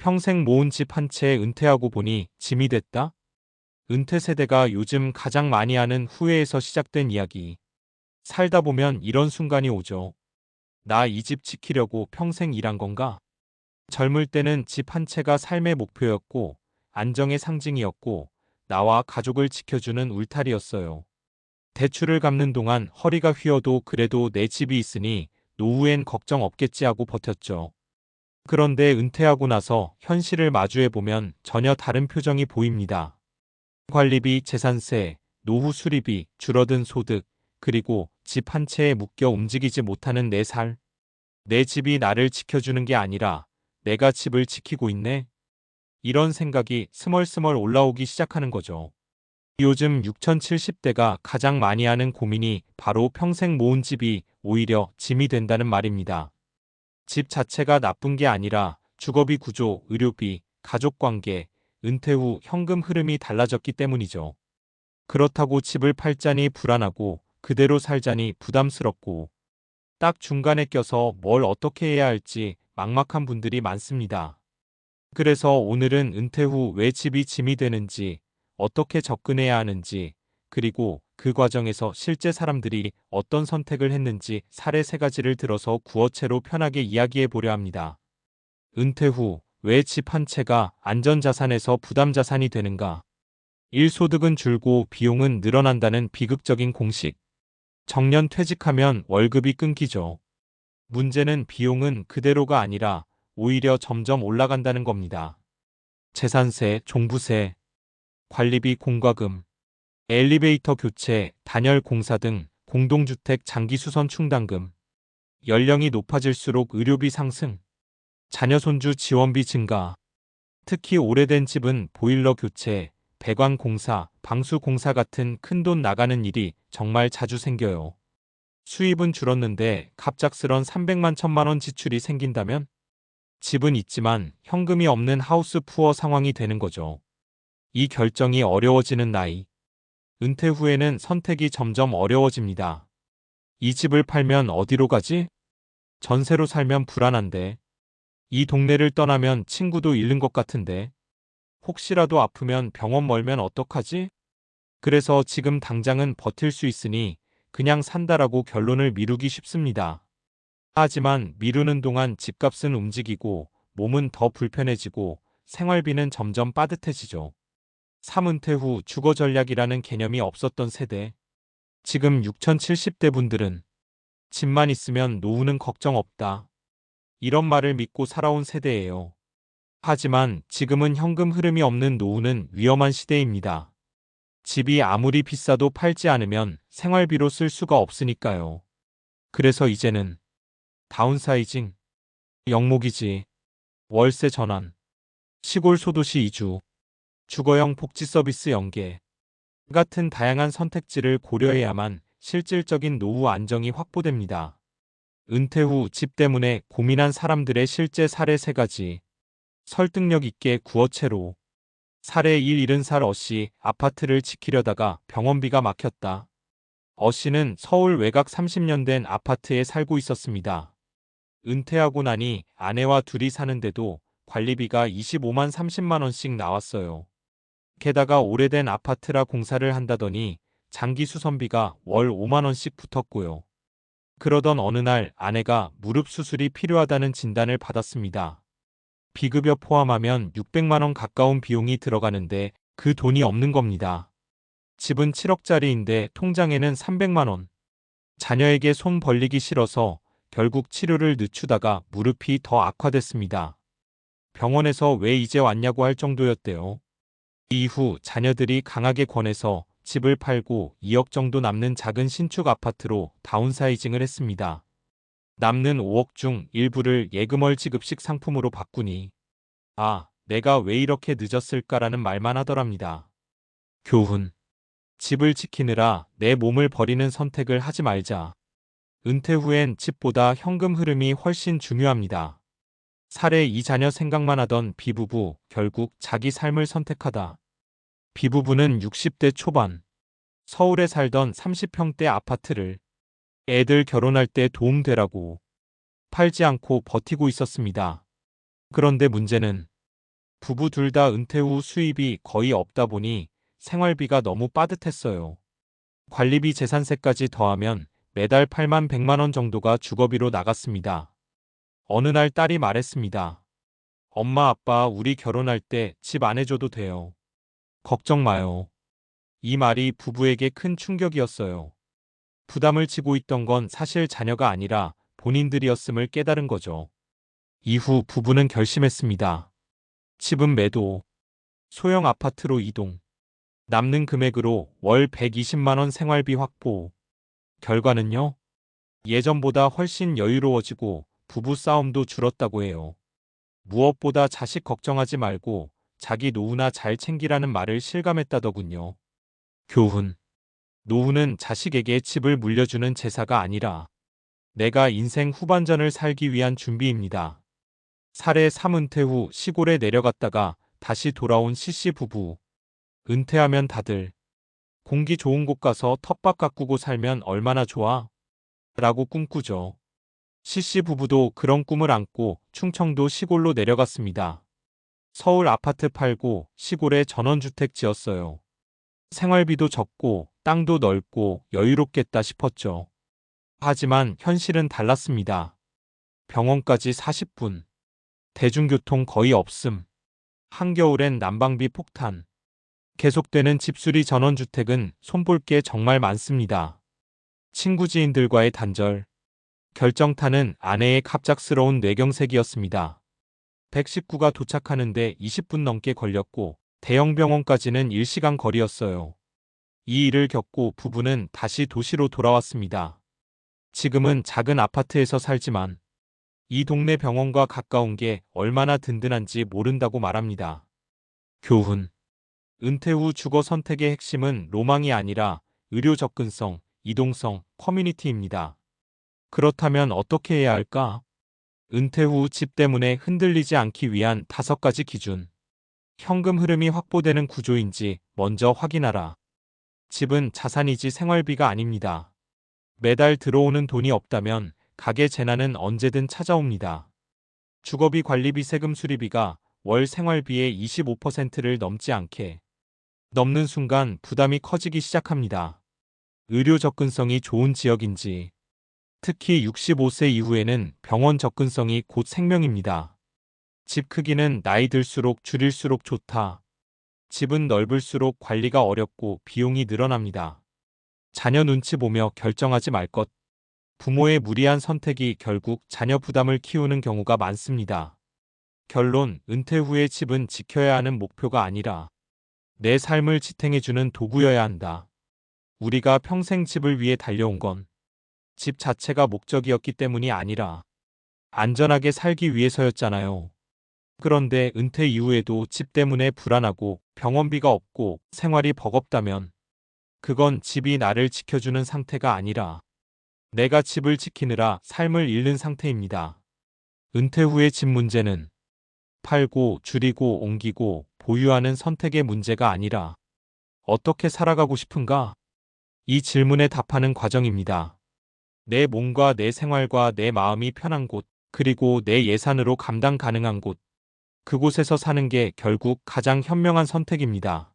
평생 모은 집 한 채에 은퇴하고 보니 짐이 됐다? 은퇴 세대가 요즘 가장 많이 하는 후회에서 시작된 이야기. 살다 보면 이런 순간이 오죠. 나 이 집 지키려고 평생 일한 건가? 젊을 때는 집 한 채가 삶의 목표였고, 안정의 상징이었고, 나와 가족을 지켜주는 울타리였어요. 대출을 갚는 동안 허리가 휘어도 그래도 내 집이 있으니 노후엔 걱정 없겠지 하고 버텼죠. 그런데 은퇴하고 나서 현실을 마주해보면 전혀 다른 표정이 보입니다. 관리비, 재산세, 노후 수리비, 줄어든 소득, 그리고 집 한 채에 묶여 움직이지 못하는 내 삶. 내 집이 나를 지켜주는 게 아니라 내가 집을 지키고 있네. 이런 생각이 스멀스멀 올라오기 시작하는 거죠. 요즘 6070대가 가장 많이 하는 고민이 바로 평생 모은 집이 오히려 짐이 된다는 말입니다. 집 자체가 나쁜 게 아니라 주거비 구조, 의료비, 가족관계, 은퇴 후 현금 흐름이 달라졌기 때문이죠. 그렇다고 집을 팔자니 불안하고 그대로 살자니 부담스럽고 딱 중간에 껴서 뭘 어떻게 해야 할지 막막한 분들이 많습니다. 그래서 오늘은 은퇴 후 왜 집이 짐이 되는지, 어떻게 접근해야 하는지, 그리고 그 과정에서 실제 사람들이 어떤 선택을 했는지 사례 3가지를 들어서 구어체로 편하게 이야기해 보려 합니다. 은퇴 후 왜 집 한 채가 안전자산에서 부담자산이 되는가? 1. 소득은 줄고 비용은 늘어난다는 비극적인 공식. 정년 퇴직하면 월급이 끊기죠. 문제는 비용은 그대로가 아니라 오히려 점점 올라간다는 겁니다. 재산세, 종부세, 관리비, 공과금, 엘리베이터 교체, 단열 공사 등 공동주택 장기수선 충당금, 연령이 높아질수록 의료비 상승, 자녀 손주 지원비 증가, 특히 오래된 집은 보일러 교체, 배관 공사, 방수 공사 같은 큰돈 나가는 일이 정말 자주 생겨요. 수입은 줄었는데 갑작스런 300만 1000만 원 지출이 생긴다면 집은 있지만 현금이 없는 하우스 푸어 상황이 되는 거죠. 이 결정이 어려워지는 나이. 은퇴 후에는 선택이 점점 어려워집니다. 이 집을 팔면 어디로 가지? 전세로 살면 불안한데. 이 동네를 떠나면 친구도 잃는 것 같은데. 혹시라도 아프면 병원 멀면 어떡하지? 그래서 지금 당장은 버틸 수 있으니 그냥 산다라고 결론을 미루기 쉽습니다. 하지만 미루는 동안 집값은 움직이고 몸은 더 불편해지고 생활비는 점점 빠듯해지죠. 3은퇴 후 주거 전략이라는 개념이 없었던 세대. 지금 6070대 분들은 집만 있으면 노후는 걱정 없다. 이런 말을 믿고 살아온 세대예요. 하지만 지금은 현금 흐름이 없는 노후는 위험한 시대입니다. 집이 아무리 비싸도 팔지 않으면 생활비로 쓸 수가 없으니까요. 그래서 이제는 다운사이징, 영목이지, 월세 전환, 시골 소도시 이주, 주거형 복지 서비스 연계 같은 다양한 선택지를 고려해야만 실질적인 노후 안정이 확보됩니다. 은퇴 후 집 때문에 고민한 사람들의 실제 사례 3가지. 설득력 있게 구어체로. 사례 1. 70살 어씨, 아파트를 지키려다가 병원비가 막혔다. 어씨는 서울 외곽 30년 된 아파트에 살고 있었습니다. 은퇴하고 나니 아내와 둘이 사는데도 관리비가 25만 30만 원씩 나왔어요. 게다가 오래된 아파트라 공사를 한다더니 장기 수선비가 월 5만 원씩 붙었고요. 그러던 어느 날 아내가 무릎 수술이 필요하다는 진단을 받았습니다. 비급여 포함하면 600만 원 가까운 비용이 들어가는데 그 돈이 없는 겁니다. 집은 7억짜리인데 통장에는 300만 원. 자녀에게 손 벌리기 싫어서 결국 치료를 늦추다가 무릎이 더 악화됐습니다. 병원에서 왜 이제 왔냐고 할 정도였대요. 이후 자녀들이 강하게 권해서 집을 팔고 2억 정도 남는 작은 신축 아파트로 다운사이징을 했습니다. 남는 5억 중 일부를 예금월 지급식 상품으로 바꾸니 내가 왜 이렇게 늦었을까라는 말만 하더랍니다. 교훈. 집을 지키느라 내 몸을 버리는 선택을 하지 말자. 은퇴 후엔 집보다 현금 흐름이 훨씬 중요합니다. 사례 2. 자녀 생각만 하던 비부부, 결국 자기 삶을 선택하다. 비부부는 60대 초반, 서울에 살던 30평대 아파트를 애들 결혼할 때 도움되라고 팔지 않고 버티고 있었습니다. 그런데 문제는 부부 둘 다 은퇴 후 수입이 거의 없다 보니 생활비가 너무 빠듯했어요. 관리비 재산세까지 더하면 매달 8만 100만 원 정도가 주거비로 나갔습니다. 어느 날 딸이 말했습니다. 엄마, 아빠, 우리 결혼할 때 집 안 해줘도 돼요. 걱정 마요. 이 말이 부부에게 큰 충격이었어요. 부담을 지고 있던 건 사실 자녀가 아니라 본인들이었음을 깨달은 거죠. 이후 부부는 결심했습니다. 집은 매도, 소형 아파트로 이동, 남는 금액으로 월 120만 원 생활비 확보. 결과는요? 예전보다 훨씬 여유로워지고 부부 싸움도 줄었다고 해요. 무엇보다 자식 걱정하지 말고 자기 노후나 잘 챙기라는 말을 실감했다더군요. 교훈. 노후는 자식에게 집을 물려주는 제사가 아니라 내가 인생 후반전을 살기 위한 준비입니다. 사례 3. 은퇴 후 시골에 내려갔다가 다시 돌아온 CC 부부. 은퇴하면 다들 공기 좋은 곳 가서 텃밭 가꾸고 살면 얼마나 좋아? 라고 꿈꾸죠. CC 부부도 그런 꿈을 안고 충청도 시골로 내려갔습니다. 서울 아파트 팔고 시골에 전원주택 지었어요. 생활비도 적고 땅도 넓고 여유롭겠다 싶었죠. 하지만 현실은 달랐습니다. 병원까지 40분. 대중교통 거의 없음. 한겨울엔 난방비 폭탄. 계속되는 집수리 전원주택은 손볼 게 정말 많습니다. 친구 지인들과의 단절. 결정타는 아내의 갑작스러운 뇌경색이었습니다. 119가 도착하는데 20분 넘게 걸렸고 대형 병원까지는 1시간 거리였어요. 이 일을 겪고 부부는 다시 도시로 돌아왔습니다. 지금은 작은 아파트에서 살지만 이 동네 병원과 가까운 게 얼마나 든든한지 모른다고 말합니다. 교훈. 은퇴 후 주거 선택의 핵심은 로망이 아니라 의료 접근성, 이동성, 커뮤니티입니다. 그렇다면 어떻게 해야 할까? 은퇴 후 집 때문에 흔들리지 않기 위한 5가지 기준. 현금 흐름이 확보되는 구조인지 먼저 확인하라. 집은 자산이지 생활비가 아닙니다. 매달 들어오는 돈이 없다면 가계 재난은 언제든 찾아옵니다. 주거비 관리비 세금 수리비가 월 생활비의 25%를 넘지 않게 넘는 순간 부담이 커지기 시작합니다. 의료 접근성이 좋은 지역인지, 특히 65세 이후에는 병원 접근성이 곧 생명입니다. 집 크기는 나이 들수록 줄일수록 좋다. 집은 넓을수록 관리가 어렵고 비용이 늘어납니다. 자녀 눈치 보며 결정하지 말 것. 부모의 무리한 선택이 결국 자녀 부담을 키우는 경우가 많습니다. 결론, 은퇴 후의 집은 지켜야 하는 목표가 아니라 내 삶을 지탱해주는 도구여야 한다. 우리가 평생 집을 위해 달려온 건 집 자체가 목적이었기 때문이 아니라 안전하게 살기 위해서였잖아요. 그런데 은퇴 이후에도 집 때문에 불안하고 병원비가 없고 생활이 버겁다면 그건 집이 나를 지켜주는 상태가 아니라 내가 집을 지키느라 삶을 잃는 상태입니다. 은퇴 후의 집 문제는 팔고 줄이고 옮기고 보유하는 선택의 문제가 아니라 어떻게 살아가고 싶은가? 이 질문에 답하는 과정입니다. 내 몸과 내 생활과 내 마음이 편한 곳, 그리고 내 예산으로 감당 가능한 곳, 그곳에서 사는 게 결국 가장 현명한 선택입니다.